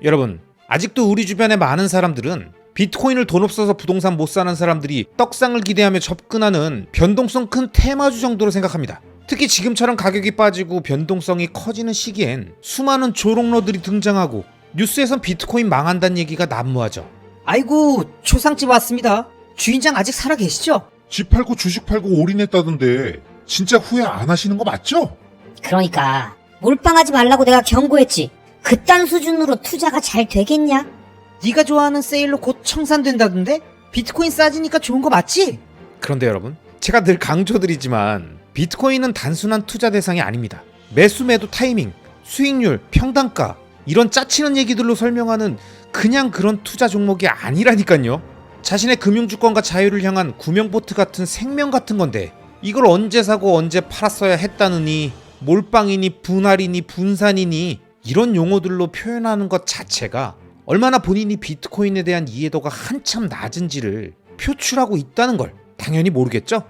여러분, 아직도 우리 주변의 많은 사람들은 비트코인을 돈 없어서 부동산 못 사는 사람들이 떡상을 기대하며 접근하는 변동성 큰 테마주 정도로 생각합니다. 특히 지금처럼 가격이 빠지고 변동성이 커지는 시기엔 수많은 조롱러들이 등장하고 뉴스에선 비트코인 망한다는 얘기가 난무하죠. 아이고, 초상집 왔습니다. 주인장 아직 살아계시죠? 집 팔고 주식 팔고 올인했다던데 진짜 후회 안 하시는 거 맞죠? 그러니까 몰빵하지 말라고 내가 경고했지. 그딴 수준으로 투자가 잘 되겠냐? 네가 좋아하는 세일로 곧 청산된다던데? 비트코인 싸지니까 좋은 거 맞지? 그런데 여러분, 제가 늘 강조드리지만 비트코인은 단순한 투자 대상이 아닙니다. 매수 매도 타이밍, 수익률, 평단가 이런 짜치는 얘기들로 설명하는 그냥 그런 투자 종목이 아니라니까요. 자신의 금융주권과 자유를 향한 구명보트 같은 생명 같은 건데 이걸 언제 사고 언제 팔았어야 했다느니 몰빵이니 분할이니 분산이니 이런 용어들로 표현하는 것 자체가 얼마나 본인이 비트코인에 대한 이해도가 한참 낮은지를 표출하고 있다는 걸 당연히 모르겠죠?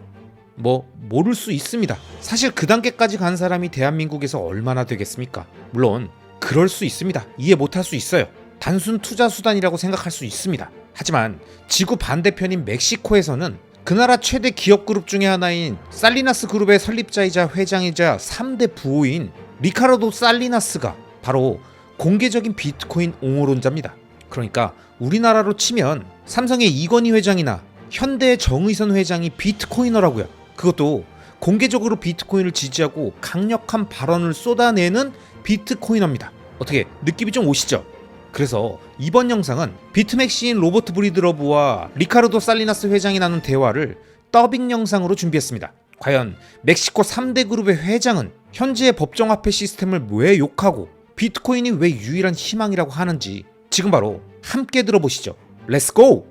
모를 수 있습니다. 사실 그 단계까지 간 사람이 대한민국에서 얼마나 되겠습니까? 물론 그럴 수 있습니다. 이해 못할 수 있어요. 단순 투자 수단이라고 생각할 수 있습니다. 하지만 지구 반대편인 멕시코에서는 그 나라 최대 기업 그룹 중에 하나인 살리나스 그룹의 설립자이자 회장이자 3대 부호인 리카르도 살리나스가 바로 공개적인 비트코인 옹호론자입니다. 그러니까 우리나라로 치면 삼성의 이건희 회장이나 현대의 정의선 회장이 비트코이너라고요. 그것도 공개적으로 비트코인을 지지하고 강력한 발언을 쏟아내는 비트코이너입니다. 어떻게 느낌이 좀 오시죠? 그래서 이번 영상은 비트맥시인 로버트 브리드러브와 리카르도 살리나스 회장이 나눈 대화를 더빙 영상으로 준비했습니다. 과연 멕시코 3대 그룹의 회장은 현재의 법정화폐 시스템을 왜 욕하고 비트코인이 왜 유일한 희망이라고 하는지 지금 바로 함께 들어보시죠. 렛츠고!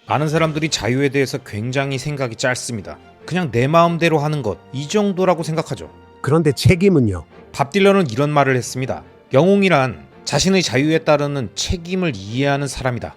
많은 사람들이 자유에 대해서 굉장히 생각이 짧습니다. 그냥 내 마음대로 하는 것, 이 정도라고 생각하죠. 그런데 책임은요? 밥 딜런은 이런 말을 했습니다. 영웅이란 자신의 자유에 따르는 책임을 이해하는 사람이다.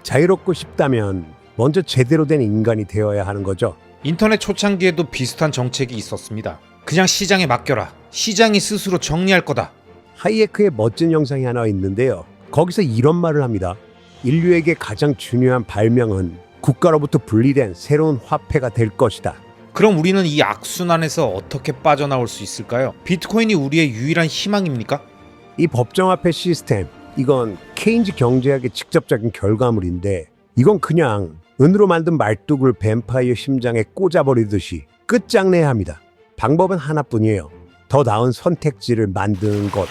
자유롭고 싶다면 먼저 제대로 된 인간이 되어야 하는 거죠. 인터넷 초창기에도 비슷한 정책이 있었습니다. 그냥 시장에 맡겨라. 시장이 스스로 정리할 거다. 하이에크의 멋진 영상이 하나 있는데요. 거기서 이런 말을 합니다. 인류에게 가장 중요한 발명은 국가로부터 분리된 새로운 화폐가 될 것이다. 그럼 우리는 이 악순환에서 어떻게 빠져나올 수 있을까요? 비트코인이 우리의 유일한 희망입니까? 이 법정화폐 시스템, 이건 케인즈 경제학의 직접적인 결과물인데 이건 그냥 은으로 만든 말뚝을 뱀파이어 심장에 꽂아버리듯이 끝장내야 합니다. 방법은 하나뿐이에요. 더 나은 선택지를 만드는 것.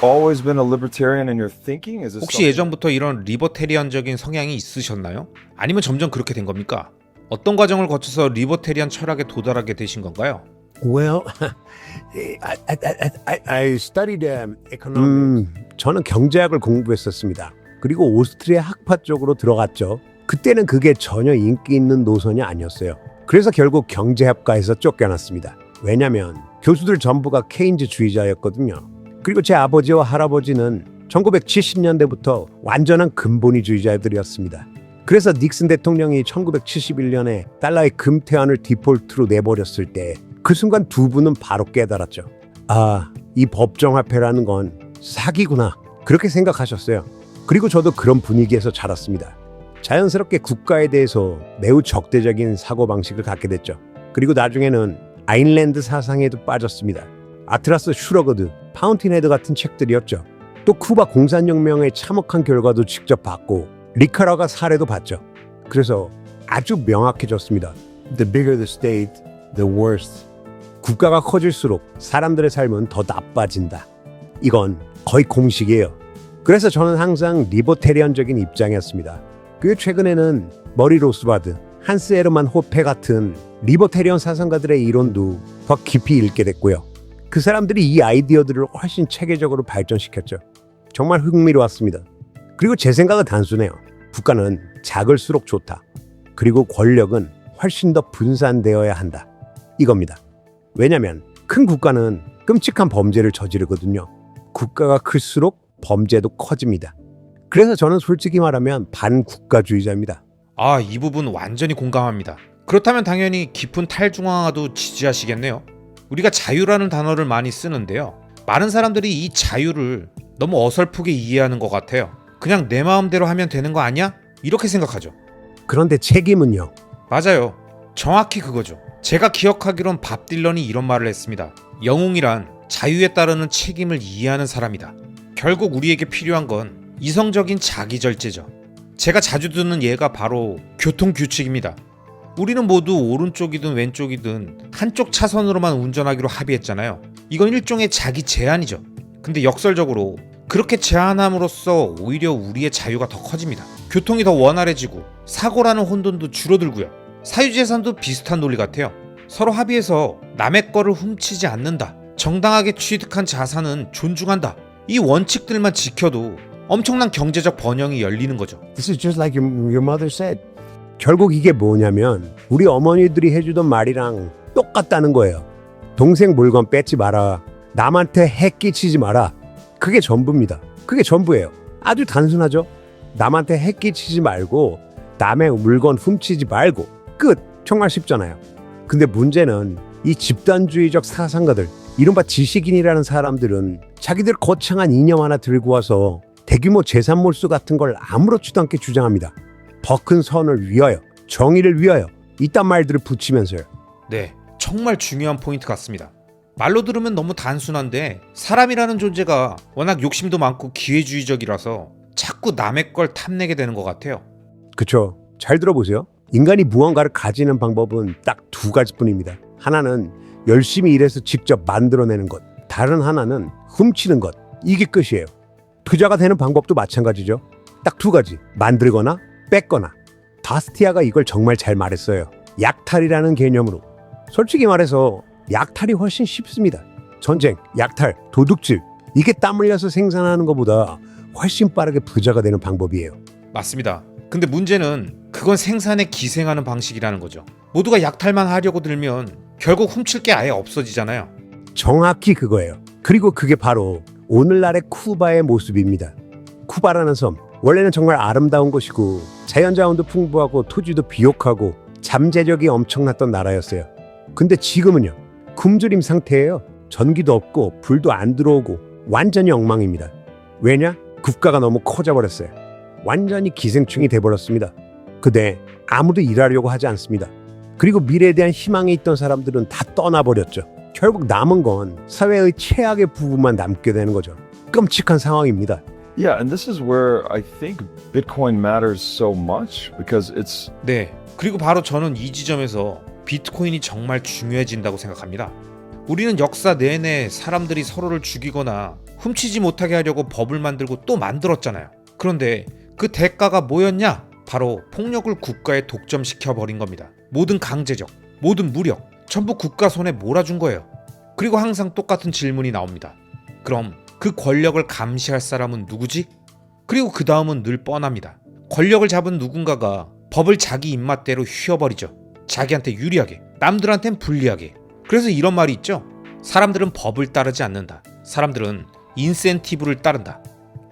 Always been a libertarian in your thinking? Is this 혹시 예전부터 이런 리버테리언적인 성향이 있으셨나요? 아니면 점점 그렇게 된 겁니까? 어떤 과정을 거쳐서 리버테리언 철학에 도달하게 되신 건가요? Well, I studied economics. 저는 경제학을 공부했었습니다. 그리고 오스트리아 학파 쪽으로 들어갔죠. 그때는 그게 전혀 인기 있는 노선이 아니었어요. 그래서 결국 경제학과에서 쫓겨났습니다. 왜냐면 교수들 전부가 케인즈주의자였거든요. 그리고 제 아버지와 할아버지는 1970년대부터 완전한 근본위주의자들이었습니다. 그래서 닉슨 대통령이 1971년에 달러의 금태환을 디폴트로 내버렸을 때 그 순간 두 분은 바로 깨달았죠. 아, 이 법정화폐라는 건 사기구나. 그렇게 생각하셨어요. 그리고 저도 그런 분위기에서 자랐습니다. 자연스럽게 국가에 대해서 매우 적대적인 사고방식을 갖게 됐죠. 그리고 나중에는 아인랜드 사상에도 빠졌습니다. 아트라스 슈러거드, 파운틴헤드 같은 책들이었죠. 또 쿠바 공산혁명의 참혹한 결과도 직접 봤고 리카라가 사례도 봤죠. 그래서 아주 명확해졌습니다. The bigger the state, the worse. 국가가 커질수록 사람들의 삶은 더 나빠진다. 이건 거의 공식이에요. 그래서 저는 항상 리버테리언적인 입장이었습니다. 그 최근에는 머리 로스바드, 한스 에르만 호페 같은 리버테리언 사상가들의 이론도 더 깊이 읽게 됐고요. 그 사람들이 이 아이디어들을 훨씬 체계적으로 발전시켰죠. 정말 흥미로웠습니다. 그리고 제 생각은 단순해요. 국가는 작을수록 좋다. 그리고 권력은 훨씬 더 분산되어야 한다. 이겁니다. 왜냐면 큰 국가는 끔찍한 범죄를 저지르거든요. 국가가 클수록 범죄도 커집니다. 그래서 저는 솔직히 말하면 반국가주의자입니다. 이 부분 완전히 공감합니다. 그렇다면 당연히 깊은 탈중앙화도 지지하시겠네요. 우리가 자유라는 단어를 많이 쓰는데요. 많은 사람들이 이 자유를 너무 어설프게 이해하는 것 같아요. 그냥 내 마음대로 하면 되는 거 아니야? 이렇게 생각하죠. 그런데 책임은요? 맞아요. 정확히 그거죠. 제가 기억하기론 밥 딜런이 이런 말을 했습니다. 영웅이란 자유에 따르는 책임을 이해하는 사람이다. 결국 우리에게 필요한 건 이성적인 자기절제죠. 제가 자주 듣는 예가 바로 교통규칙입니다. 우리는 모두 오른쪽이든 왼쪽이든 한쪽 차선으로만 운전하기로 합의했잖아요. 이건 일종의 자기 제한이죠. 근데 역설적으로 그렇게 제한함으로써 오히려 우리의 자유가 더 커집니다. 교통이 더 원활해지고 사고라는 혼돈도 줄어들고요. 사유재산도 비슷한 논리 같아요. 서로 합의해서 남의 거를 훔치지 않는다. 정당하게 취득한 자산은 존중한다. 이 원칙들만 지켜도 엄청난 경제적 번영이 열리는 거죠. This is just like your mother said. 결국 이게 뭐냐면 우리 어머니들이 해주던 말이랑 똑같다는 거예요. 동생 물건 뺏지 마라. 남한테 해 끼치지 마라. 그게 전부입니다. 그게 전부예요. 아주 단순하죠. 남한테 해 끼치지 말고 남의 물건 훔치지 말고 끝. 정말 쉽잖아요. 근데 문제는 이 집단주의적 사상가들, 이른바 지식인이라는 사람들은 자기들 거창한 이념 하나 들고 와서 대규모 재산 몰수 같은 걸 아무렇지도 않게 주장합니다. 더 큰 선을 위하여, 정의를 위하여 이딴 말들을 붙이면서요. 네, 정말 중요한 포인트 같습니다. 말로 들으면 너무 단순한데 사람이라는 존재가 워낙 욕심도 많고 기회주의적이라서 자꾸 남의 걸 탐내게 되는 것 같아요. 그쵸? 잘 들어보세요. 인간이 무언가를 가지는 방법은 딱 두 가지뿐입니다. 하나는 열심히 일해서 직접 만들어내는 것, 다른 하나는 훔치는 것. 이게 끝이에요. 부자가 되는 방법도 마찬가지죠. 딱 두 가지, 만들거나 뺏거나. 다스티아가 이걸 정말 잘 말했어요. 약탈이라는 개념으로. 솔직히 말해서 약탈이 훨씬 쉽습니다. 전쟁, 약탈, 도둑질, 이게 땀 흘려서 생산하는 것보다 훨씬 빠르게 부자가 되는 방법이에요. 맞습니다. 근데 문제는 그건 생산에 기생하는 방식이라는 거죠. 모두가 약탈만 하려고 들면 결국 훔칠 게 아예 없어지잖아요. 정확히 그거예요. 그리고 그게 바로 오늘날의 쿠바의 모습입니다. 쿠바라는 섬, 원래는 정말 아름다운 곳이고 자연자원도 풍부하고 토지도 비옥하고 잠재력이 엄청났던 나라였어요. 근데 지금은요, 굶주림 상태예요. 전기도 없고 불도 안 들어오고 완전히 엉망입니다. 왜냐? 국가가 너무 커져버렸어요. 완전히 기생충이 돼버렸습니다. 근데 아무도 일하려고 하지 않습니다. 그리고 미래에 대한 희망이 있던 사람들은 다 떠나버렸죠. 결국 남은 건 사회의 최악의 부분만 남게 되는 거죠. 끔찍한 상황입니다. Yeah, and this is where I think Bitcoin matters so much because it's 네, 그리고 바로 저는 이 지점에서 비트코인이 정말 중요해진다고 생각합니다. 우리는 역사 내내 사람들이 서로를 죽이거나 훔치지 못하게 하려고 법을 만들고 또 만들었잖아요. 그런데 그 대가가 뭐였냐? 바로 폭력을 국가에 독점시켜버린 겁니다. 모든 강제적, 모든 무력, 전부 국가 손에 몰아준 거예요. 그리고 항상 똑같은 질문이 나옵니다. 그럼 그 권력을 감시할 사람은 누구지? 그리고 그 다음은 늘 뻔합니다. 권력을 잡은 누군가가 법을 자기 입맛대로 휘어버리죠. 자기한테 유리하게, 남들한텐 불리하게. 그래서 이런 말이 있죠. 사람들은 법을 따르지 않는다. 사람들은 인센티브를 따른다.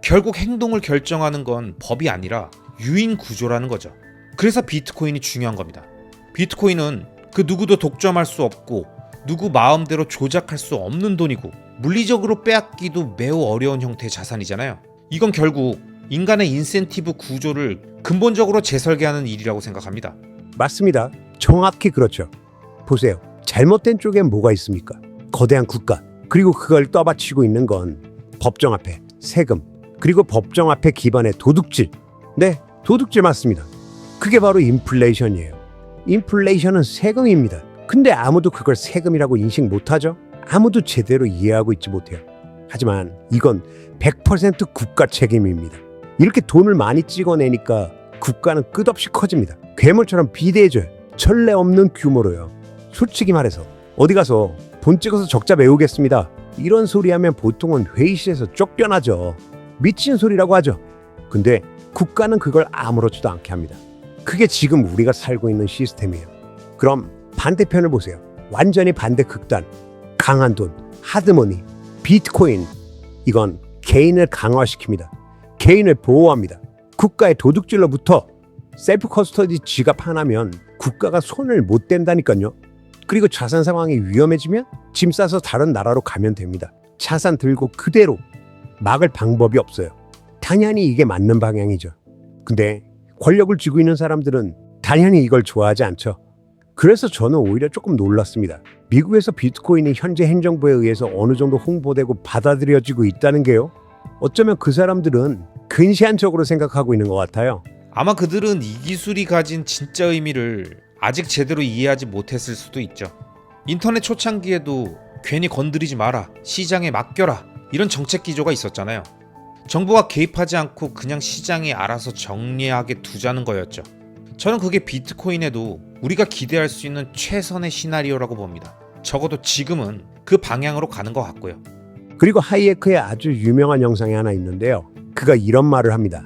결국 행동을 결정하는 건 법이 아니라 유인 구조라는 거죠. 그래서 비트코인이 중요한 겁니다. 비트코인은 그 누구도 독점할 수 없고 누구 마음대로 조작할 수 없는 돈이고 물리적으로 빼앗기도 매우 어려운 형태의 자산이잖아요. 이건 결국 인간의 인센티브 구조를 근본적으로 재설계하는 일이라고 생각합니다. 맞습니다. 정확히 그렇죠. 보세요. 잘못된 쪽엔 뭐가 있습니까? 거대한 국가, 그리고 그걸 떠받치고 있는 건 법정 앞에 세금, 그리고 법정 앞에 기반의 도둑질. 네, 도둑질 맞습니다. 그게 바로 인플레이션이에요. 인플레이션은 세금입니다. 근데 아무도 그걸 세금이라고 인식 못하죠? 아무도 제대로 이해하고 있지 못해요. 하지만 이건 100% 국가 책임입니다. 이렇게 돈을 많이 찍어내니까 국가는 끝없이 커집니다. 괴물처럼 비대해져요. 전례 없는 규모로요. 솔직히 말해서 어디 가서 돈 찍어서 적자 메우겠습니다. 이런 소리 하면 보통은 회의실에서 쫓겨나죠. 미친 소리라고 하죠. 근데 국가는 그걸 아무렇지도 않게 합니다. 그게 지금 우리가 살고 있는 시스템이에요. 그럼 반대편을 보세요. 완전히 반대 극단. 강한 돈, 하드머니, 비트코인. 이건 개인을 강화시킵니다. 개인을 보호합니다. 국가의 도둑질로부터 셀프 커스터디 지갑 하나면 국가가 손을 못 댄다니까요. 그리고 자산 상황이 위험해지면 짐 싸서 다른 나라로 가면 됩니다. 자산 들고 그대로. 막을 방법이 없어요. 당연히 이게 맞는 방향이죠. 근데 권력을 쥐고 있는 사람들은 당연히 이걸 좋아하지 않죠. 그래서 저는 오히려 조금 놀랐습니다. 미국에서 비트코인이 현재 행정부에 의해서 어느 정도 홍보되고 받아들여지고 있다는 게요. 어쩌면 그 사람들은 근시안적으로 생각하고 있는 것 같아요. 아마 그들은 이 기술이 가진 진짜 의미를 아직 제대로 이해하지 못했을 수도 있죠. 인터넷 초창기에도 괜히 건드리지 마라, 시장에 맡겨라 이런 정책 기조가 있었잖아요. 정부가 개입하지 않고 그냥 시장이 알아서 정리하게 두자는 거였죠. 저는 그게 비트코인에도 우리가 기대할 수 있는 최선의 시나리오라고 봅니다. 적어도 지금은 그 방향으로 가는 것 같고요. 그리고 하이에크의 아주 유명한 영상이 하나 있는데요. 그가 이런 말을 합니다.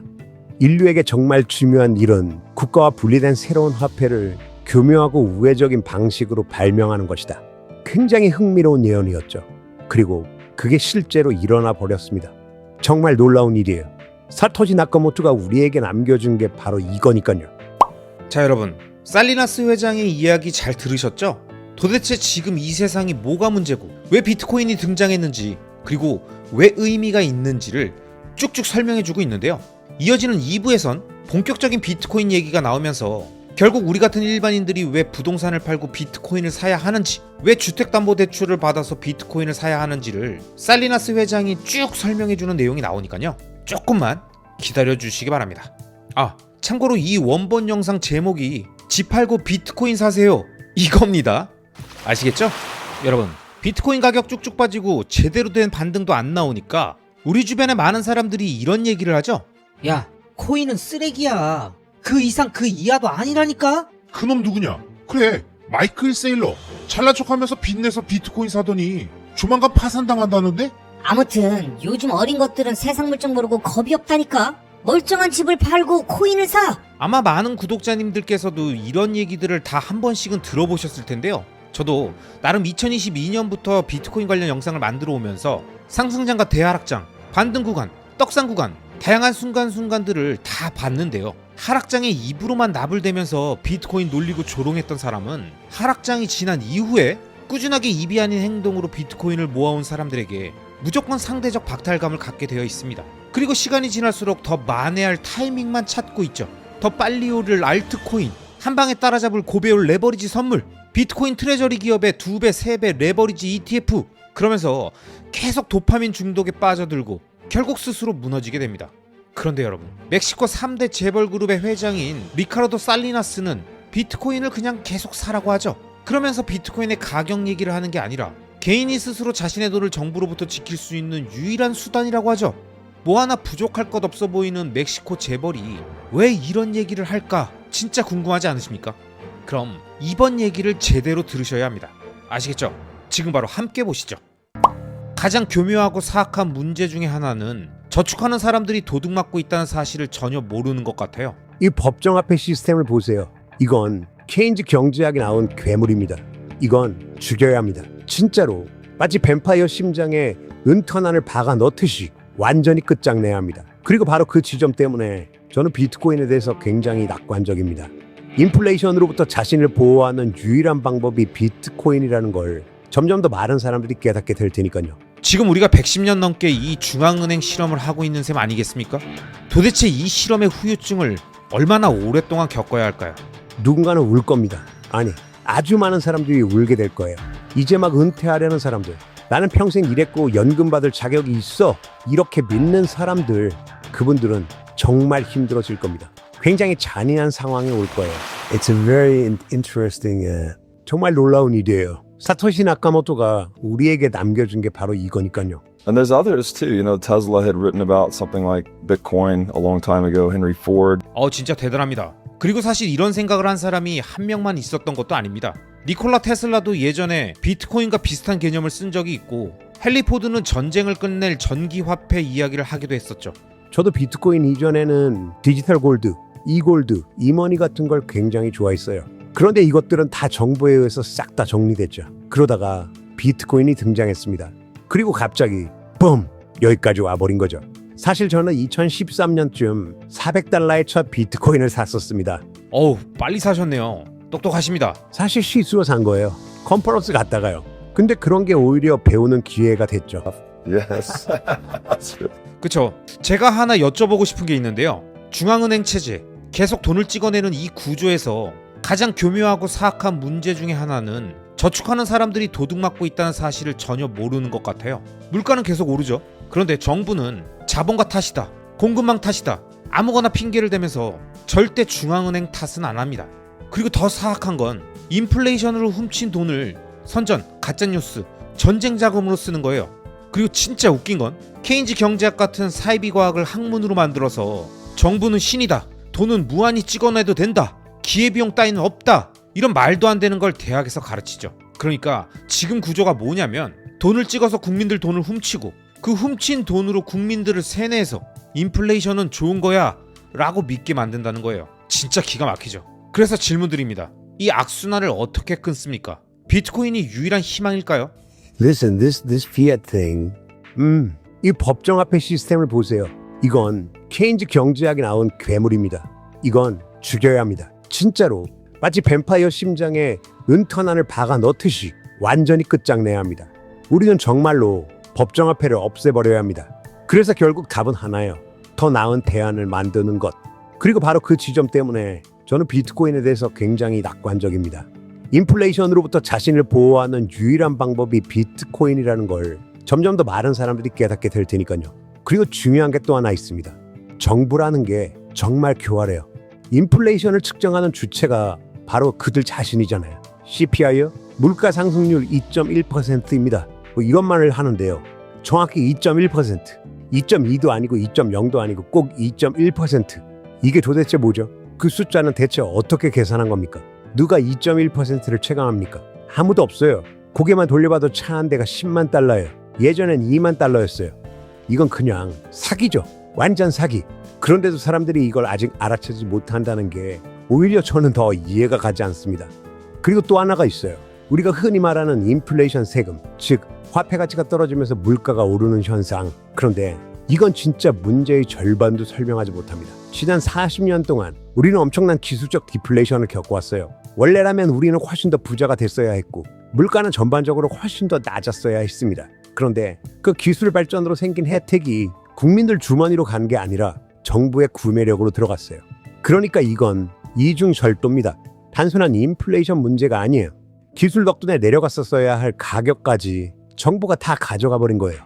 인류에게 정말 중요한 일은 국가와 분리된 새로운 화폐를 교묘하고 우회적인 방식으로 발명하는 것이다. 굉장히 흥미로운 예언이었죠. 그리고 그게 실제로 일어나 버렸습니다. 정말 놀라운 일이에요. 사토시 나카모토가 우리에게 남겨준 게 바로 이거니까요. 자, 여러분, 살리나스 회장의 이야기 잘 들으셨죠? 도대체 지금 이 세상이 뭐가 문제고 왜 비트코인이 등장했는지 그리고 왜 의미가 있는지를 쭉쭉 설명해주고 있는데요. 이어지는 2부에선 본격적인 비트코인 얘기가 나오면서 결국 우리 같은 일반인들이 왜 부동산을 팔고 비트코인을 사야 하는지, 왜 주택담보대출을 받아서 비트코인을 사야 하는지를 살리나스 회장이 쭉 설명해주는 내용이 나오니까요. 조금만 기다려주시기 바랍니다. 아, 참고로 이 원본 영상 제목이 집 팔고 비트코인 사세요 이겁니다. 아시겠죠? 여러분, 비트코인 가격 쭉쭉 빠지고 제대로 된 반등도 안 나오니까 우리 주변에 많은 사람들이 이런 얘기를 하죠. 야, 코인은 쓰레기야. 그 이상 그 이하도 아니라니까? 그놈 누구냐? 그래, 마이클 세일러. 잘난 척하면서 빚내서 비트코인 사더니 조만간 파산당한다는데? 아무튼 요즘 어린 것들은 세상 물정 모르고 겁이 없다니까. 멀쩡한 집을 팔고 코인을 사. 아마 많은 구독자님들께서도 이런 얘기들을 다 한 번씩은 들어보셨을 텐데요. 저도 나름 2022년부터 비트코인 관련 영상을 만들어 오면서 상승장과 대하락장, 반등 구간, 떡상 구간 다양한 순간순간들을 다 봤는데요. 하락장에 입으로만 나불대면서 비트코인 놀리고 조롱했던 사람은 하락장이 지난 이후에 꾸준하게 입이 아닌 행동으로 비트코인을 모아온 사람들에게 무조건 상대적 박탈감을 갖게 되어 있습니다. 그리고 시간이 지날수록 더 만회할 타이밍만 찾고 있죠. 더 빨리 오를 알트코인, 한 방에 따라잡을 고배율 레버리지 선물, 비트코인 트레저리 기업의 2배, 3배 레버리지 ETF, 그러면서 계속 도파민 중독에 빠져들고 결국 스스로 무너지게 됩니다. 그런데 여러분, 멕시코 3대 재벌 그룹의 회장인 리카르도 살리나스는 비트코인을 그냥 계속 사라고 하죠. 그러면서 비트코인의 가격 얘기를 하는 게 아니라 개인이 스스로 자신의 돈을 정부로부터 지킬 수 있는 유일한 수단이라고 하죠. 뭐 하나 부족할 것 없어 보이는 멕시코 재벌이 왜 이런 얘기를 할까 진짜 궁금하지 않으십니까? 그럼 이번 얘기를 제대로 들으셔야 합니다. 아시겠죠? 지금 바로 함께 보시죠. 가장 교묘하고 사악한 문제 중에 하나는 저축하는 사람들이 도둑맞고 있다는 사실을 전혀 모르는 것 같아요. 이 법정화폐 시스템을 보세요. 이건 케인즈 경제학에 나온 괴물입니다. 이건 죽여야 합니다. 진짜로 마치 뱀파이어 심장에 은턴안을 박아 넣듯이 완전히 끝장내야 합니다. 그리고 바로 그 지점 때문에 저는 비트코인에 대해서 굉장히 낙관적입니다. 인플레이션으로부터 자신을 보호하는 유일한 방법이 비트코인이라는 걸 점점 더 많은 사람들이 깨닫게 될 테니까요. 지금 우리가 110년 넘게 이 중앙은행 실험을 하고 있는 셈 아니겠습니까? 도대체 이 실험의 후유증을 얼마나 오랫동안 겪어야 할까요? 누군가는 울 겁니다. 아니, 아주 많은 사람들이 울게 될 거예요. 이제 막 은퇴하려는 사람들, 나는 평생 일했고 연금 받을 자격이 있어, 이렇게 믿는 사람들, 그분들은 정말 힘들어질 겁니다. 굉장히 잔인한 상황에 올 거예요. It's a very interesting, 정말 놀라운 일이에요. 사토시 나카모토가 우리에게 남겨준 게 바로 이거니까요. And there's others too. You know, Tesla had written about something like Bitcoin a long time ago. Henry Ford. 진짜 대단합니다. 그리고 사실 이런 생각을 한 사람이 한 명만 있었던 것도 아닙니다. 니콜라 테슬라도 예전에 비트코인과 비슷한 개념을 쓴 적이 있고, 헨리 포드는 전쟁을 끝낼 전기화폐 이야기를 하기도 했었죠. 저도 비트코인 이전에는 디지털 골드, 이골드, 이머니 같은 걸 굉장히 좋아했어요. 그런데 이것들은 다 정부에 의해서 싹 다 정리됐죠. 그러다가 비트코인이 등장했습니다. 그리고 갑자기 뿜! 여기까지 와버린 거죠. 사실 저는 2013년쯤 400달러의 첫 비트코인을 샀었습니다. 빨리 사셨네요. 똑똑하십니다. 사실 시수로 산 거예요. 컨퍼런스 갔다가요. 근데 그런 게 오히려 배우는 기회가 됐죠. Yes. That's good. 그쵸. 제가 하나 여쭤보고 싶은 게 있는데요. 중앙은행 체제, 계속 돈을 찍어내는 이 구조에서 가장 교묘하고 사악한 문제 중에 하나는 저축하는 사람들이 도둑맞고 있다는 사실을 전혀 모르는 것 같아요. 물가는 계속 오르죠. 그런데 정부는 자본가 탓이다, 공급망 탓이다, 아무거나 핑계를 대면서 절대 중앙은행 탓은 안 합니다. 그리고 더 사악한 건 인플레이션으로 훔친 돈을 선전, 가짜뉴스, 전쟁 자금으로 쓰는 거예요. 그리고 진짜 웃긴 건 케인즈 경제학 같은 사이비 과학을 학문으로 만들어서 정부는 신이다, 돈은 무한히 찍어내도 된다, 기회비용 따위는 없다, 이런 말도 안 되는 걸 대학에서 가르치죠. 그러니까 지금 구조가 뭐냐면 돈을 찍어서 국민들 돈을 훔치고 그 훔친 돈으로 국민들을 세뇌해서 인플레이션은 좋은 거야 라고 믿게 만든다는 거예요. 진짜 기가 막히죠. 그래서 질문 드립니다. 이 악순환을 어떻게 끊습니까? 비트코인이 유일한 희망일까요? Listen, this fiat thing. 이 법정화폐 시스템을 보세요. 이건 케인즈 경제학이 나온 괴물입니다. 이건 죽여야 합니다. 진짜로 마치 뱀파이어 심장에 은턴안을 박아 넣듯이 완전히 끝장내야 합니다. 우리는 정말로 법정화폐를 없애버려야 합니다. 그래서 결국 답은 하나예요. 더 나은 대안을 만드는 것. 그리고 바로 그 지점 때문에 저는 비트코인에 대해서 굉장히 낙관적입니다. 인플레이션으로부터 자신을 보호하는 유일한 방법이 비트코인이라는 걸 점점 더 많은 사람들이 깨닫게 될 테니까요. 그리고 중요한 게 또 하나 있습니다. 정부라는 게 정말 교활해요. 인플레이션을 측정하는 주체가 바로 그들 자신이잖아요. CPI요? 물가 상승률 2.1%입니다. 뭐 이것만을 하는데요. 정확히 2.1%, 2.2도 아니고 2.0도 아니고 꼭 2.1%. 이게 도대체 뭐죠? 그 숫자는 대체 어떻게 계산한 겁니까? 누가 2.1%를 체감합니까? 아무도 없어요. 고개만 돌려봐도 차 한 대가 10만 달러예요. 예전엔 2만 달러였어요. 이건 그냥 사기죠. 완전 사기. 그런데도 사람들이 이걸 아직 알아채지 못한다는 게 오히려 저는 더 이해가 가지 않습니다. 그리고 또 하나가 있어요. 우리가 흔히 말하는 인플레이션 세금, 즉 화폐 가치가 떨어지면서 물가가 오르는 현상. 그런데 이건 진짜 문제의 절반도 설명하지 못합니다. 지난 40년 동안 우리는 엄청난 기술적 디플레이션을 겪어왔어요. 원래라면 우리는 훨씬 더 부자가 됐어야 했고 물가는 전반적으로 훨씬 더 낮았어야 했습니다. 그런데 그 기술 발전으로 생긴 혜택이 국민들 주머니로 간 게 아니라 정부의 구매력으로 들어갔어요. 그러니까 이건 이중절도입니다. 단순한 인플레이션 문제가 아니에요. 기술 덕분에 내려갔었어야 할 가격까지 정부가 다 가져가 버린 거예요.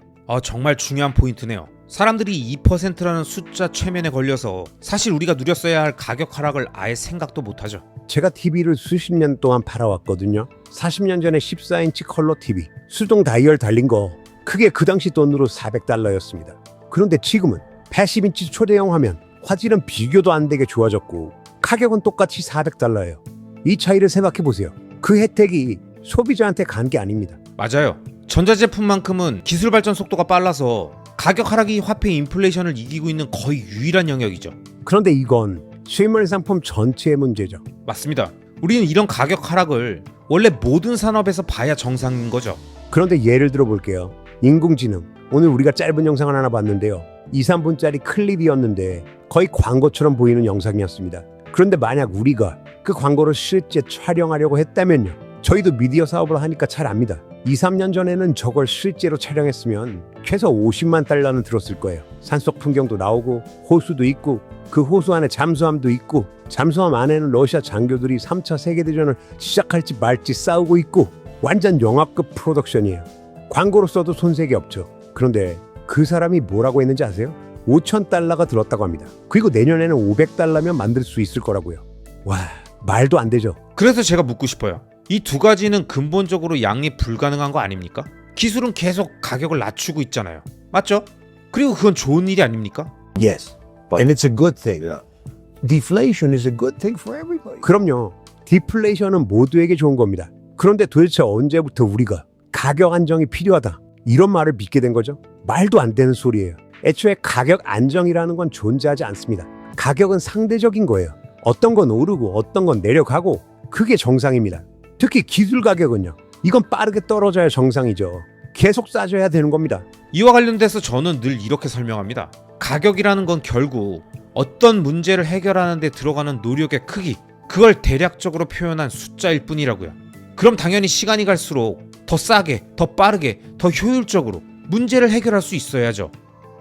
정말 중요한 포인트네요. 사람들이 2%라는 숫자 최면에 걸려서 사실 우리가 누렸어야 할 가격 하락을 아예 생각도 못하죠. 제가 TV를 수십 년 동안 팔아왔거든요. 40년 전에 14인치 컬러 TV, 수동 다이얼 달린 거 그게 그 당시 돈으로 400달러였습니다. 그런데 지금은 80인치 초대형 화면, 화질은 비교도 안 되게 좋아졌고 가격은 똑같이 400달러예요. 이 차이를 생각해보세요. 그 혜택이 소비자한테 간 게 아닙니다. 맞아요. 전자제품만큼은 기술 발전 속도가 빨라서 가격 하락이 화폐 인플레이션을 이기고 있는 거의 유일한 영역이죠. 그런데 이건 실물 상품 전체의 문제죠. 맞습니다. 우리는 이런 가격 하락을 원래 모든 산업에서 봐야 정상인 거죠. 그런데 예를 들어 볼게요. 인공지능. 오늘 우리가 짧은 영상을 하나 봤는데요. 2, 3분짜리 클립이었는데 거의 광고처럼 보이는 영상이었습니다. 그런데 만약 우리가 그 광고를 실제 촬영하려고 했다면요. 저희도 미디어 사업을 하니까 잘 압니다. 2, 3년 전에는 저걸 실제로 촬영했으면 최소 50만 달러는 들었을 거예요. 산속 풍경도 나오고 호수도 있고 그 호수 안에 잠수함도 있고 잠수함 안에는 러시아 장교들이 3차 세계대전을 시작할지 말지 싸우고 있고 완전 영화급 프로덕션이에요. 광고로 써도 손색이 없죠. 그런데 그 사람이 뭐라고 했는지 아세요? 5,000달러가 들었다고 합니다. 그리고 내년에는 500달러면 만들 수 있을 거라고요. 와, 말도 안 되죠. 그래서 제가 묻고 싶어요. 이 두 가지는 근본적으로 양립 불가능한 거 아닙니까? 기술은 계속 가격을 낮추고 있잖아요. 맞죠? 그리고 그건 좋은 일이 아닙니까? Yes, But- and it's a good thing. Yeah. Deflation is a good thing for everybody. 그럼요. 디플레이션은 모두에게 좋은 겁니다. 그런데 도대체 언제부터 우리가 가격 안정이 필요하다 이런 말을 믿게 된 거죠? 말도 안 되는 소리예요. 애초에 가격 안정이라는 건 존재하지 않습니다. 가격은 상대적인 거예요. 어떤 건 오르고 어떤 건 내려가고 그게 정상입니다. 특히 기술 가격은요. 이건 빠르게 떨어져야 정상이죠. 계속 싸져야 되는 겁니다. 이와 관련돼서 저는 늘 이렇게 설명합니다. 가격이라는 건 결국 어떤 문제를 해결하는 데 들어가는 노력의 크기, 그걸 대략적으로 표현한 숫자일 뿐이라고요. 그럼 당연히 시간이 갈수록 더 싸게, 더 빠르게, 더 효율적으로 문제를 해결할 수 있어야죠.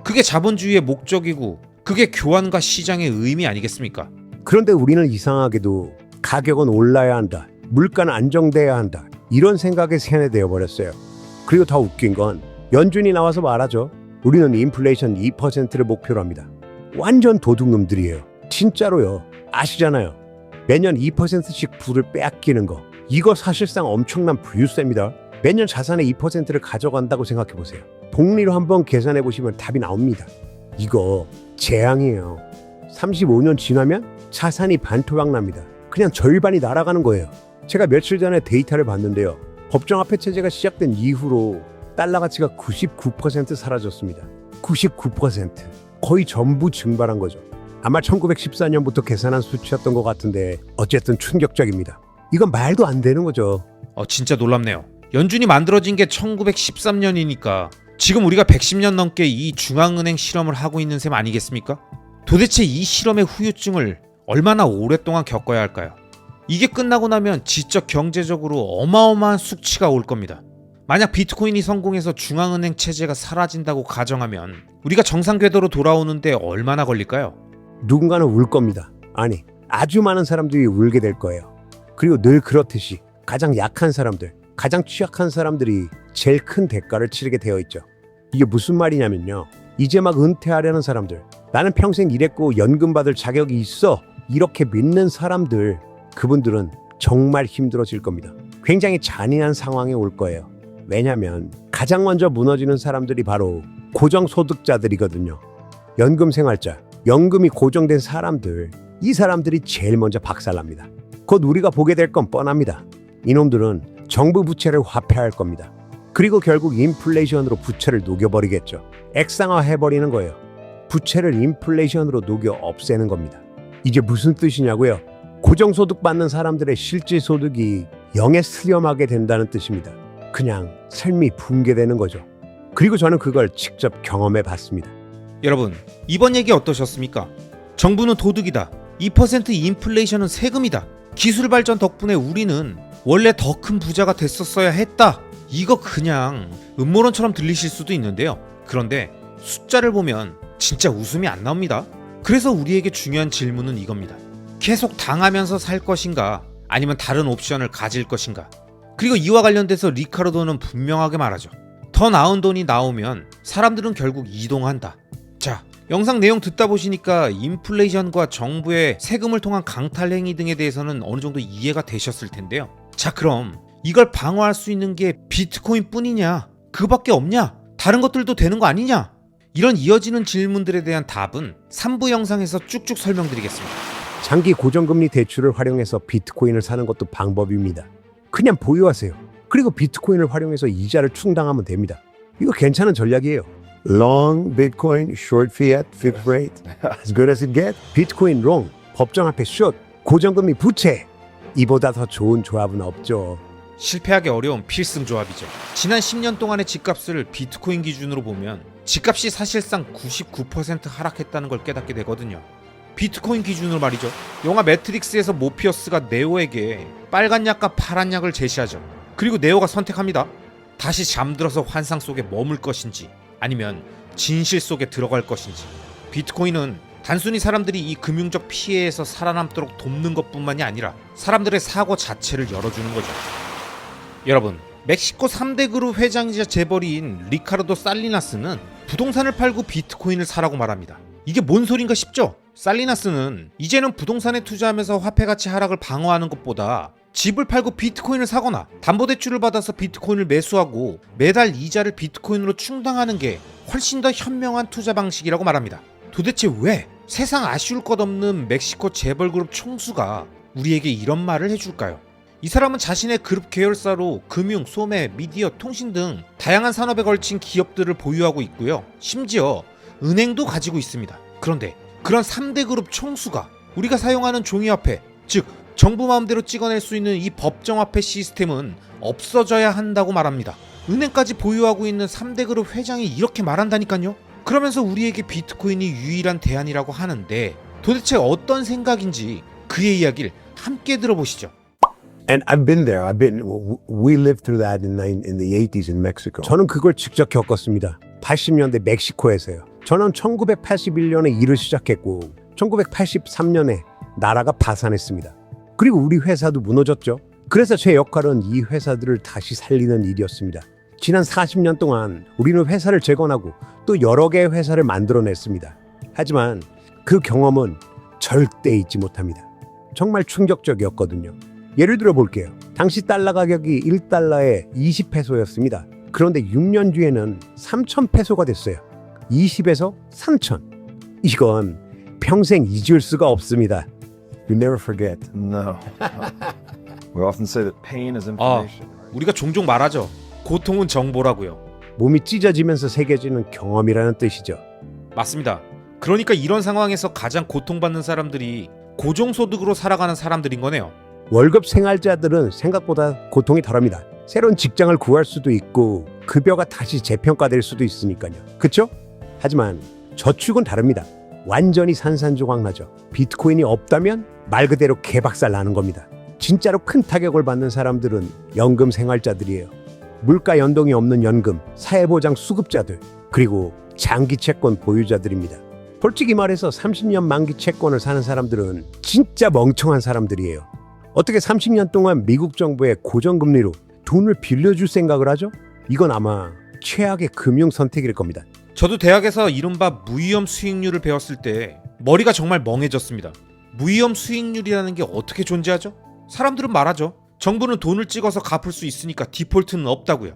그게 자본주의의 목적이고 그게 교환과 시장의 의미 아니겠습니까? 그런데 우리는 이상하게도 가격은 올라야 한다, 물가는 안정돼야 한다, 이런 생각에 세뇌되어 버렸어요. 그리고 더 웃긴 건 연준이 나와서 말하죠. 우리는 인플레이션 2%를 목표로 합니다. 완전 도둑놈들이에요. 진짜로요. 아시잖아요. 매년 2%씩 부를 빼앗기는 거. 이거 사실상 엄청난 부유세입니다. 매년 자산의 2%를 가져간다고 생각해 보세요. 복리로 한번 계산해 보시면 답이 나옵니다. 이거 재앙이에요. 35년 지나면 자산이 반토막 납니다. 그냥 절반이 날아가는 거예요. 제가 며칠 전에 데이터를 봤는데요. 법정화폐 체제가 시작된 이후로 달러 가치가 99% 사라졌습니다. 99%. 거의 전부 증발한 거죠. 아마 1914년부터 계산한 수치였던 것 같은데 어쨌든 충격적입니다. 이건 말도 안 되는 거죠. 진짜 놀랍네요. 연준이 만들어진 게 1913년이니까 지금 우리가 110년 넘게 이 중앙은행 실험을 하고 있는 셈 아니겠습니까? 도대체 이 실험의 후유증을 얼마나 오랫동안 겪어야 할까요? 이게 끝나고 나면 지적 경제적으로 어마어마한 숙치가 올 겁니다. 만약 비트코인이 성공해서 중앙은행 체제가 사라진다고 가정하면 우리가 정상 궤도로 돌아오는데 얼마나 걸릴까요? 누군가는 울 겁니다. 아니, 아주 많은 사람들이 울게 될 거예요. 그리고 늘 그렇듯이 가장 약한 사람들, 가장 취약한 사람들이 제일 큰 대가를 치르게 되어 있죠. 이게 무슨 말이냐면요. 이제 막 은퇴하려는 사람들, 나는 평생 일했고 연금 받을 자격이 있어, 이렇게 믿는 사람들, 그분들은 정말 힘들어질 겁니다. 굉장히 잔인한 상황에 올 거예요. 왜냐면 가장 먼저 무너지는 사람들이 바로 고정소득자들이거든요. 연금 생활자, 연금이 고정된 사람들, 이 사람들이 제일 먼저 박살납니다. 곧 우리가 보게 될 건 뻔합니다. 이놈들은 정부 부채를 화폐할 겁니다. 그리고 결국 인플레이션으로 부채를 녹여버리겠죠. 액상화해버리는 거예요. 부채를 인플레이션으로 녹여 없애는 겁니다. 이게 무슨 뜻이냐고요? 고정소득 받는 사람들의 실질 소득이 0에 수렴하게 된다는 뜻입니다. 그냥 삶이 붕괴되는 거죠. 그리고 저는 그걸 직접 경험해 봤습니다. 여러분, 이번 얘기 어떠셨습니까? 정부는 도둑이다. 2% 인플레이션은 세금이다. 기술 발전 덕분에 우리는 원래 더 큰 부자가 됐었어야 했다. 이거 그냥 음모론처럼 들리실 수도 있는데요. 그런데 숫자를 보면 진짜 웃음이 안 나옵니다. 그래서 우리에게 중요한 질문은 이겁니다. 계속 당하면서 살 것인가? 아니면 다른 옵션을 가질 것인가? 그리고 이와 관련돼서 리카르도는 분명하게 말하죠. 더 나은 돈이 나오면 사람들은 결국 이동한다. 자, 영상 내용 듣다 보시니까 인플레이션과 정부의 세금을 통한 강탈 행위 등에 대해서는 어느 정도 이해가 되셨을 텐데요. 자, 그럼 이걸 방어할 수 있는 게 비트코인 뿐이냐? 그밖에 없냐? 다른 것들도 되는 거 아니냐? 이런 이어지는 질문들에 대한 답은 3부 영상에서 쭉쭉 설명드리겠습니다. 장기 고정금리 대출을 활용해서 비트코인을 사는 것도 방법입니다. 그냥 보유하세요. 그리고 비트코인을 활용해서 이자를 충당하면 됩니다. 이거 괜찮은 전략이에요. Long Bitcoin, short fiat, fixed rate, as good as it gets. 비트코인 롱, 법정화폐 숏, 고정금리 부채. 이보다 더 좋은 조합은 없죠. 실패하기 어려운 필승 조합이죠. 지난 10년 동안의 집값을 비트코인 기준으로 보면 집값이 사실상 99% 하락했다는 걸 깨닫게 되거든요. 비트코인 기준으로 말이죠. 영화 매트릭스에서 모피어스가 네오에게 빨간 약과 파란 약을 제시하죠. 그리고 네오가 선택합니다. 다시 잠들어서 환상 속에 머물 것인지 아니면 진실 속에 들어갈 것인지. 비트코인은 단순히 사람들이 이 금융적 피해에서 살아남도록 돕는 것뿐만이 아니라 사람들의 사고 자체를 열어주는 거죠. 여러분, 멕시코 3대 그룹 회장이자 재벌인 리카르도 살리나스는 부동산을 팔고 비트코인을 사라고 말합니다. 이게 뭔 소린가 싶죠? 살리나스는 이제는 부동산에 투자하면서 화폐 가치 하락을 방어하는 것보다 집을 팔고 비트코인을 사거나 담보대출을 받아서 비트코인을 매수하고 매달 이자를 비트코인으로 충당하는 게 훨씬 더 현명한 투자 방식이라고 말합니다. 도대체 왜 세상 아쉬울 것 없는 멕시코 재벌그룹 총수가 우리에게 이런 말을 해줄까요? 이 사람은 자신의 그룹 계열사로 금융, 소매, 미디어, 통신 등 다양한 산업에 걸친 기업들을 보유하고 있고요. 심지어 은행도 가지고 있습니다. 그런데 그런 3대 그룹 총수가 우리가 사용하는 종이화폐, 즉 정부 마음대로 찍어낼 수 있는 이 법정화폐 시스템은 없어져야 한다고 말합니다. 은행까지 보유하고 있는 3대 그룹 회장이 이렇게 말한다니까요. 그러면서 우리에게 비트코인이 유일한 대안이라고 하는데 도대체 어떤 생각인지 그의 이야기를 함께 들어보시죠. And I've been there. We lived through that in the 80s in Mexico. 저는 그걸 직접 겪었습니다. 80년대 멕시코에서요. 저는 1981년에 일을 시작했고 1983년에 나라가 파산했습니다. 그리고 우리 회사도 무너졌죠. 그래서 제 역할은 이 회사들을 다시 살리는 일이었습니다. 지난 40년 동안 우리는 회사를 재건하고 또 여러 개의 회사를 만들어냈습니다. 하지만 그 경험은 절대 잊지 못합니다. 정말 충격적이었거든요. 예를 들어 볼게요. 당시 달러 가격이 1달러에 20페소였습니다. 그런데 6년 뒤에는 3,000페소가 됐어요. 20에서 3,000. 이건 평생 잊을 수가 없습니다. You never forget. No. We often say that pain is 아, information. 우리가 종종 말하죠. 고통은 정보라고요. 몸이 찢어지면서 새겨지는 경험이라는 뜻이죠. 맞습니다. 그러니까 이런 상황에서 가장 고통받는 사람들이 고정소득으로 살아가는 사람들인 거네요. 월급 생활자들은 생각보다 고통이 덜합니다. 새로운 직장을 구할 수도 있고 급여가 다시 재평가될 수도 있으니까요. 그렇죠? 하지만 저축은 다릅니다. 완전히 산산조각나죠. 비트코인이 없다면 말 그대로 개박살 나는 겁니다. 진짜로 큰 타격을 받는 사람들은 연금 생활자들이에요. 물가 연동이 없는 연금, 사회보장 수급자들, 그리고 장기 채권 보유자들입니다. 솔직히 말해서 30년 만기 채권을 사는 사람들은 진짜 멍청한 사람들이에요. 어떻게 30년 동안 미국 정부의 고정금리로 돈을 빌려줄 생각을 하죠? 이건 아마 최악의 금융 선택일 겁니다. 저도 대학에서 이른바 무위험 수익률을 배웠을 때 머리가 정말 멍해졌습니다. 무위험 수익률이라는 게 어떻게 존재하죠? 사람들은 말하죠. 정부는 돈을 찍어서 갚을 수 있으니까 디폴트는 없다고요.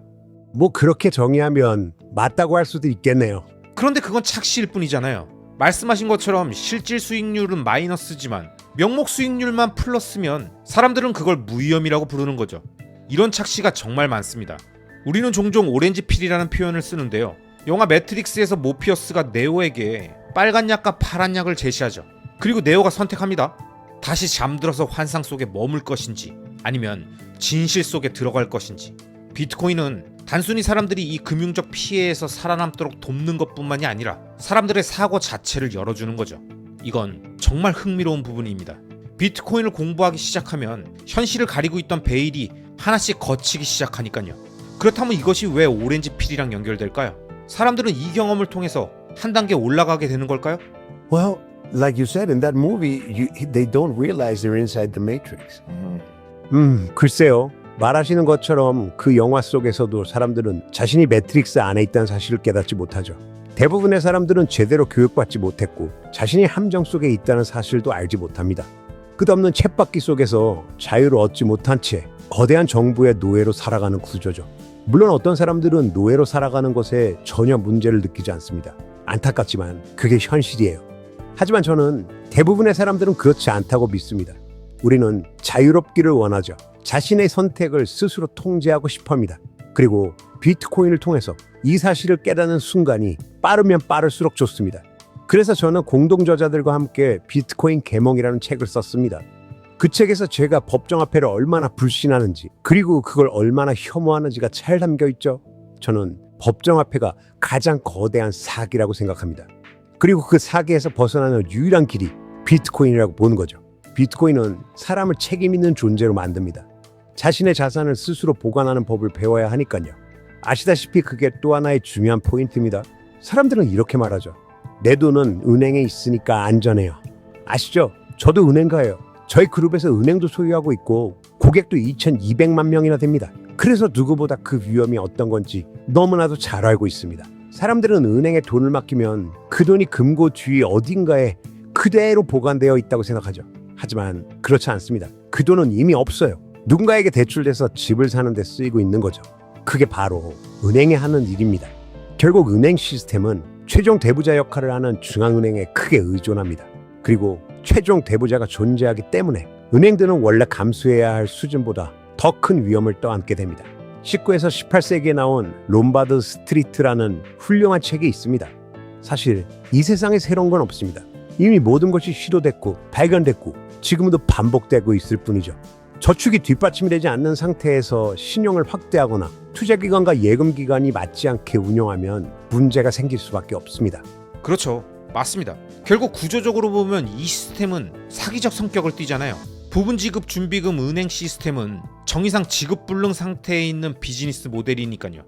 뭐 그렇게 정의하면 맞다고 할 수도 있겠네요. 그런데 그건 착시일 뿐이잖아요. 말씀하신 것처럼 실질 수익률은 마이너스지만 명목 수익률만 플러스면 사람들은 그걸 무위험이라고 부르는 거죠. 이런 착시가 정말 많습니다. 우리는 종종 오렌지 필이라는 표현을 쓰는데요. 영화 매트릭스에서 모피어스가 네오에게 빨간 약과 파란 약을 제시하죠. 그리고 네오가 선택합니다. 다시 잠들어서 환상 속에 머물 것인지 아니면 진실 속에 들어갈 것인지. 비트코인은 단순히 사람들이 이 금융적 피해에서 살아남도록 돕는 것뿐만이 아니라 사람들의 사고 자체를 열어주는 거죠. 이건 정말 흥미로운 부분입니다. 비트코인을 공부하기 시작하면 현실을 가리고 있던 베일이 하나씩 걷히기 시작하니까요. 그렇다면 이것이 왜 오렌지 필이랑 연결될까요? 사람들은 이 경험을 통해서 한 단계 올라가게 되는 걸까요? Well, like you said in that movie, they don't realize they're inside the matrix. 글쎄요. 말하시는 것처럼 그 영화 속에서도 사람들은 자신이 매트릭스 안에 있다는 사실을 깨닫지 못하죠. 대부분의 사람들은 제대로 교육받지 못했고 자신이 함정 속에 있다는 사실도 알지 못합니다. 끝없는 쳇바퀴 속에서 자유를 얻지 못한 채 거대한 정부의 노예로 살아가는 구조죠. 물론 어떤 사람들은 노예로 살아가는 것에 전혀 문제를 느끼지 않습니다. 안타깝지만 그게 현실이에요. 하지만 저는 대부분의 사람들은 그렇지 않다고 믿습니다. 우리는 자유롭기를 원하죠. 자신의 선택을 스스로 통제하고 싶어합니다. 그리고 비트코인을 통해서 이 사실을 깨닫는 순간이 빠르면 빠를수록 좋습니다. 그래서 저는 공동저자들과 함께 비트코인 계몽이라는 책을 썼습니다. 그 책에서 제가 법정화폐를 얼마나 불신하는지 그리고 그걸 얼마나 혐오하는지가 잘 담겨 있죠. 저는 법정화폐가 가장 거대한 사기라고 생각합니다. 그리고 그 사기에서 벗어나는 유일한 길이 비트코인이라고 보는 거죠. 비트코인은 사람을 책임 있는 존재로 만듭니다. 자신의 자산을 스스로 보관하는 법을 배워야 하니까요. 아시다시피 그게 또 하나의 중요한 포인트입니다. 사람들은 이렇게 말하죠. 내 돈은 은행에 있으니까 안전해요. 아시죠? 저도 은행가예요. 저희 그룹에서 은행도 소유하고 있고 고객도 2,200만 명이나 됩니다. 그래서 누구보다 그 위험이 어떤 건지 너무나도 잘 알고 있습니다. 사람들은 은행에 돈을 맡기면 그 돈이 금고 뒤 어딘가에 그대로 보관되어 있다고 생각하죠. 하지만 그렇지 않습니다. 그 돈은 이미 없어요. 누군가에게 대출돼서 집을 사는 데 쓰이고 있는 거죠. 그게 바로 은행이 하는 일입니다. 결국 은행 시스템은 최종 대부자 역할을 하는 중앙은행에 크게 의존합니다. 그리고 최종 대부자가 존재하기 때문에 은행들은 원래 감수해야 할 수준보다 더 큰 위험을 떠안게 됩니다. 19에서 18세기에 나온 롬바드 스트리트라는 훌륭한 책이 있습니다. 사실 이 세상에 새로운 건 없습니다. 이미 모든 것이 시도됐고 발견됐고 지금도 반복되고 있을 뿐이죠. 저축이 뒷받침이 되지 않는 상태에서 신용을 확대하거나 투자기관과 예금기관이 맞지 않게 운용하면 문제가 생길 수밖에 없습니다. 그렇죠. 맞습니다. 결국 구조적으로 보면 이 시스템은 사기적 성격을 띠잖아요. 부분지급 준비금 은행 시스템은 정의상 지급불능 상태에 있는 비즈니스 모델이니까요.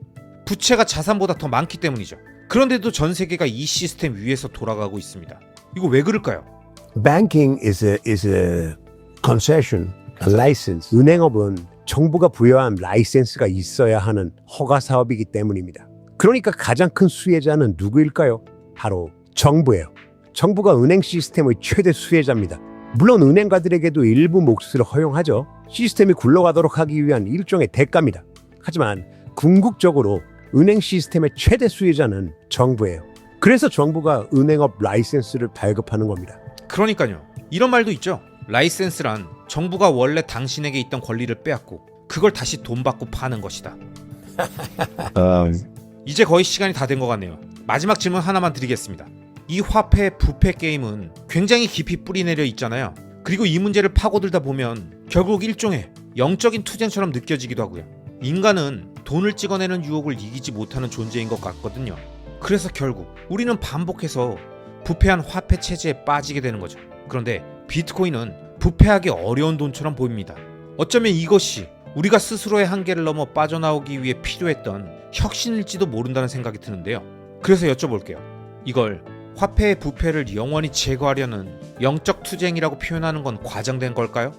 부채가 자산보다 더 많기 때문이죠. 그런데도 전 세계가 이 시스템 위에서 돌아가고 있습니다. 이거 왜 그럴까요? Banking is a concession, a license. 은행업은 정부가 부여한 라이센스가 있어야 하는 허가 사업이기 때문입니다. 그러니까 가장 큰 수혜자는 누구일까요? 바로 정부예요. 정부가 은행 시스템의 최대 수혜자입니다. 물론 은행가들에게도 일부 몫을 허용하죠. 시스템이 굴러가도록 하기 위한 일종의 대가입니다. 하지만 궁극적으로 은행 시스템의 최대 수혜자는 정부예요. 그래서 정부가 은행업 라이센스를 발급하는 겁니다. 그러니까요. 이런 말도 있죠. 라이센스란 정부가 원래 당신에게 있던 권리를 빼앗고 그걸 다시 돈 받고 파는 것이다. 이제 거의 시간이 다 된 것 같네요. 마지막 질문 하나만 드리겠습니다. 이 화폐 부패 게임은 굉장히 깊이 뿌리내려 있잖아요. 그리고 이 문제를 파고들다 보면 결국 일종의 영적인 투쟁처럼 느껴지기도 하고요. 인간은 돈을 찍어내는 유혹을 이기지 못하는 존재인 것 같거든요. 그래서 결국 우리는 반복해서 부패한 화폐 체제에 빠지게 되는 거죠. 그런데 비트코인은 부패하기 어려운 돈처럼 보입니다. 어쩌면 이것이 우리가 스스로의 한계를 넘어 빠져나오기 위해 필요했던 혁신일지도 모른다는 생각이 드는데요. 그래서 여쭤볼게요. 이걸 화폐의 부패를 영원히 제거하려는 영적 투쟁이라고 표현하는 건 과장된 걸까요?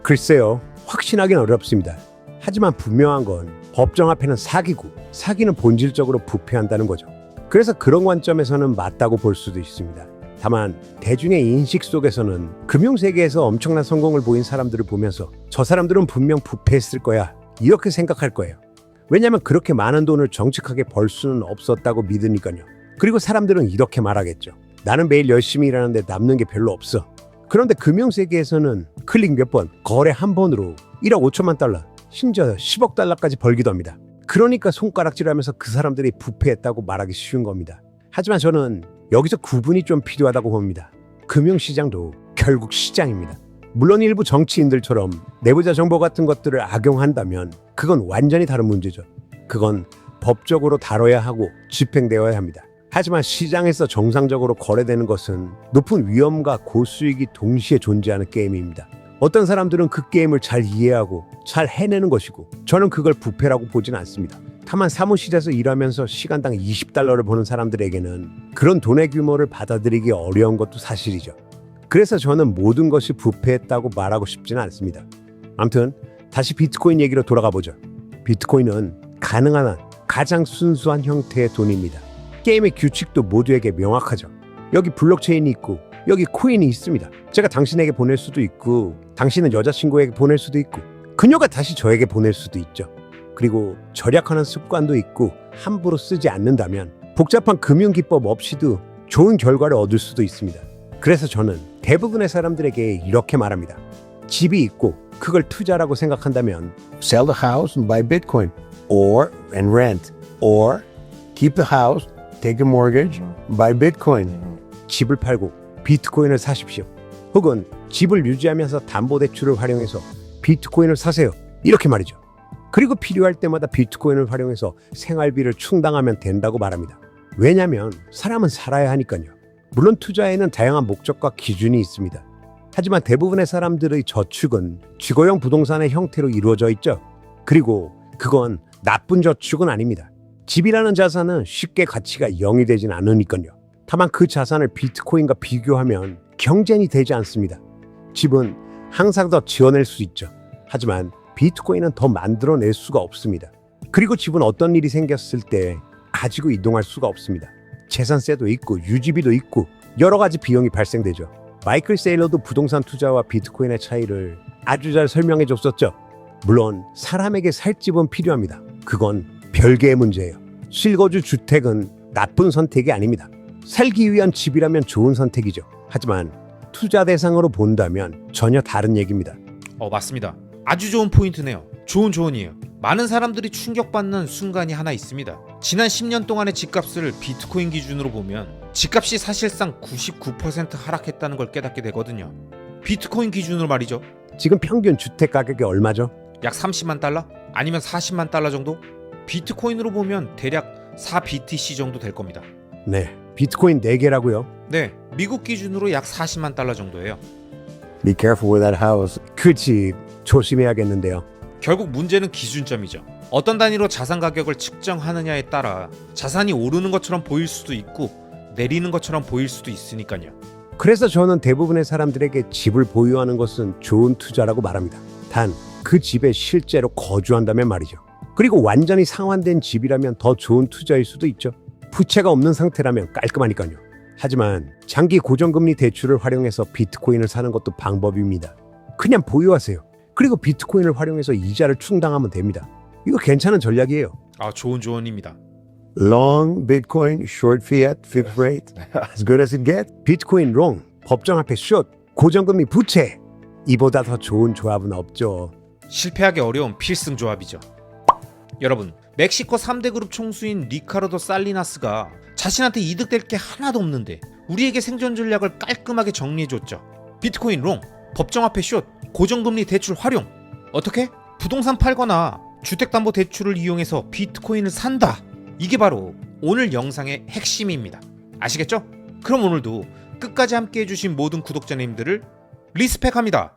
글쎄요. 확신하기는 어렵습니다. 하지만 분명한 건 법정 앞에는 사기고 사기는 본질적으로 부패한다는 거죠. 그래서 그런 관점에서는 맞다고 볼 수도 있습니다. 다만 대중의 인식 속에서는 금융세계에서 엄청난 성공을 보인 사람들을 보면서 저 사람들은 분명 부패했을 거야 이렇게 생각할 거예요. 왜냐하면 그렇게 많은 돈을 정직하게 벌 수는 없었다고 믿으니까요. 그리고 사람들은 이렇게 말하겠죠. 나는 매일 열심히 일하는데 남는 게 별로 없어. 그런데 금융세계에서는 클릭 몇 번, 거래 한 번으로 1억 5천만 달러, 심지어 10억 달러까지 벌기도 합니다. 그러니까 손가락질하면서 그 사람들이 부패했다고 말하기 쉬운 겁니다. 하지만 저는 여기서 구분이 좀 필요하다고 봅니다. 금융시장도 결국 시장입니다. 물론 일부 정치인들처럼 내부자 정보 같은 것들을 악용한다면 그건 완전히 다른 문제죠. 그건 법적으로 다뤄야 하고 집행되어야 합니다. 하지만 시장에서 정상적으로 거래되는 것은 높은 위험과 고수익이 동시에 존재하는 게임입니다. 어떤 사람들은 그 게임을 잘 이해하고 잘 해내는 것이고 저는 그걸 부패라고 보진 않습니다. 다만 사무실에서 일하면서 시간당 20달러를 버는 사람들에게는 그런 돈의 규모를 받아들이기 어려운 것도 사실이죠. 그래서 저는 모든 것이 부패했다고 말하고 싶지는 않습니다. 아무튼 다시 비트코인 얘기로 돌아가 보죠. 비트코인은 가능한 한 가장 순수한 형태의 돈입니다. 게임의 규칙도 모두에게 명확하죠. 여기 블록체인이 있고 여기 코인이 있습니다. 제가 당신에게 보낼 수도 있고 당신은 여자친구에게 보낼 수도 있고 그녀가 다시 저에게 보낼 수도 있죠. 그리고 절약하는 습관도 있고 함부로 쓰지 않는다면 복잡한 금융기법 없이도 좋은 결과를 얻을 수도 있습니다. 그래서 저는 대부분의 사람들에게 이렇게 말합니다. 집이 있고 그걸 투자라고 생각한다면 Sell the house and buy Bitcoin, or and rent, or keep the house, take a mortgage, buy Bitcoin. 집을 팔고 비트코인을 사십시오. 혹은 집을 유지하면서 담보대출을 활용해서 비트코인을 사세요. 이렇게 말이죠. 그리고 필요할 때마다 비트코인을 활용해서 생활비를 충당하면 된다고 말합니다. 왜냐하면 사람은 살아야 하니까요. 물론 투자에는 다양한 목적과 기준이 있습니다. 하지만 대부분의 사람들의 저축은 주거용 부동산의 형태로 이루어져 있죠. 그리고 그건 나쁜 저축은 아닙니다. 집이라는 자산은 쉽게 가치가 0이 되진 않으니까요. 다만 그 자산을 비트코인과 비교하면 경쟁이 되지 않습니다. 집은 항상 더 지어낼 수 있죠. 하지만 비트코인은 더 만들어낼 수가 없습니다. 그리고 집은 어떤 일이 생겼을 때 가지고 이동할 수가 없습니다. 재산세도 있고 유지비도 있고 여러 가지 비용이 발생되죠. 마이클 세일러도 부동산 투자와 비트코인의 차이를 아주 잘 설명해 줬었죠. 물론 사람에게 살 집은 필요합니다. 그건 별개의 문제예요. 실거주 주택은 나쁜 선택이 아닙니다. 살기 위한 집이라면 좋은 선택이죠. 하지만 투자 대상으로 본다면 전혀 다른 얘기입니다. 맞습니다. 아주 좋은 포인트네요. 좋은 조언이에요. 많은 사람들이 충격받는 순간이 하나 있습니다. 지난 10년 동안의 집값을 비트코인 기준으로 보면 집값이 사실상 99% 하락했다는 걸 깨닫게 되거든요. 비트코인 기준으로 말이죠. 지금 평균 주택 가격이 얼마죠? 약 30만 달러? 아니면 40만 달러 정도? 비트코인으로 보면 대략 4BTC 정도 될 겁니다. 네, 비트코인 4개라고요? 네, 미국 기준으로 약 40만 달러 정도예요. Be careful with that house. 그 집 조심해야겠는데요. 결국 문제는 기준점이죠. 어떤 단위로 자산 가격을 측정하느냐에 따라 자산이 오르는 것처럼 보일 수도 있고 내리는 것처럼 보일 수도 있으니까요. 그래서 저는 대부분의 사람들에게 집을 보유하는 것은 좋은 투자라고 말합니다. 단, 그 집에 실제로 거주한다면 말이죠. 그리고 완전히 상환된 집이라면 더 좋은 투자일 수도 있죠. 부채가 없는 상태라면 깔끔하니까요. 하지만 장기 고정금리 대출을 활용해서 비트코인을 사는 것도 방법입니다. 그냥 보유하세요. 그리고 비트코인을 활용해서 이자를 충당하면 됩니다. 이거 괜찮은 전략이에요. 좋은 조언입니다. Long Bitcoin, short fiat, fixed rate. As good as it gets. 비트코인 롱, 법정 화폐 숏, 고정금리 부채. 이보다 더 좋은 조합은 없죠. 실패하기 어려운 필승 조합이죠. 여러분, 멕시코 3대 그룹 총수인 리카르도 살리나스가 자신한테 이득될 게 하나도 없는데 우리에게 생존 전략을 깔끔하게 정리해줬죠. 비트코인 롱, 법정화폐 숏, 고정금리 대출 활용. 어떻게? 부동산 팔거나 주택담보대출을 이용해서 비트코인을 산다. 이게 바로 오늘 영상의 핵심입니다. 아시겠죠? 그럼 오늘도 끝까지 함께 해주신 모든 구독자님들을 리스펙합니다.